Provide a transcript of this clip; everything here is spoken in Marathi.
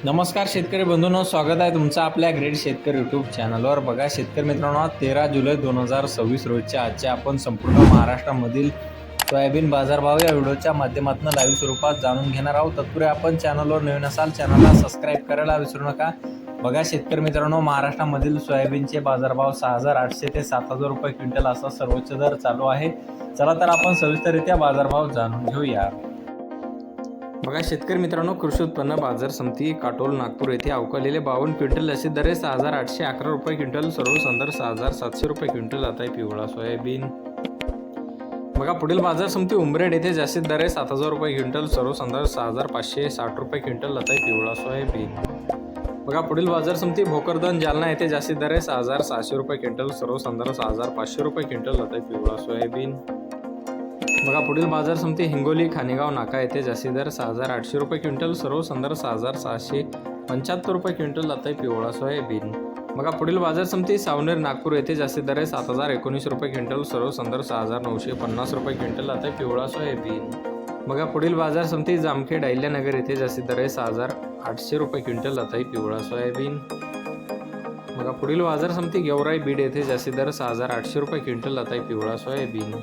नमस्कार शेतकरी बंधूंनो, स्वागत आहे तुमचं आपल्या ग्रेट शेतकरी यूट्यूब चॅनलवर। बघा शेतकरी मित्रांनो, 13 जुलै 2026 रोजच्या आजच्या आपण संपूर्ण महाराष्ट्रामधील सोयाबीन बाजारभाव या व्हिडिओच्या माध्यमातून लाईव्ह स्वरूपात जाणून घेणार आहोत। तत्पूर्वी आपण चॅनलवर नवीन असाल चॅनलला सबस्क्राईब करायला विसरू नका। बघा शेतकरी मित्रांनो, महाराष्ट्रामधील सोयाबीनचे बाजारभाव 6,800 ते 7,000 रुपये क्विंटल असा सर्वोच्च दर चालू आहे। चला तर आपण सविस्तररित्या बाजारभाव जाणून घेऊया। बघा शेतकरी मित्रांनो, कृषी उत्पन्न बाजार समिती काटोल नागपूर येथे अवकालेले 52 क्विंटल असे दर 6,811 रुपये क्विंटल, सर्व संदर 6,700 रुपये क्विंटल आता आहे पिवळा सोयाबीन। बघा पुढील बाजार समिती उमरेड येथे जास्तीत दर 7,000 रुपये क्विंटल, सर्व संदर 6,560 रुपये क्विंटल आता आहे पिवळा सोयाबीन। बघा पुढील बाजार समिती भोकरदन जालना येथे जास्तीत दर 6,600 रुपये क्विंटल, सर्व संदर 6,500 रुपये क्विंटल आता आहे पिवळा सोयाबीन। बघा पुढील बाजार समिती हिंगोली खानेगाव नाका येथे जास्तीत दर 6,800 रुपये क्विंटल, सर्व संदर 6,675 रुपये क्विंटल आता आहे पिवळा सोयाबीन। बघा पुढील बाजार समिती सावनेर नागपूर येथे जास्तीत दर 7,019 रुपये क्विंटल, सर्व संदर 6,950 रुपये क्विंटल आता आहे पिवळा सोयाबीन। बघा पुढील बाजार समिती जामखेड अहिल्यानगर येथे जास्तीत दर 6,800 रुपये क्विंटल आता आहे पिवळा सोयाबीन। बघा पुढील बाजार समिती गेवराई बीड येथे जास्तीत दर 6,800 रुपये क्विंटल आता आहे पिवळा सोयाबीन।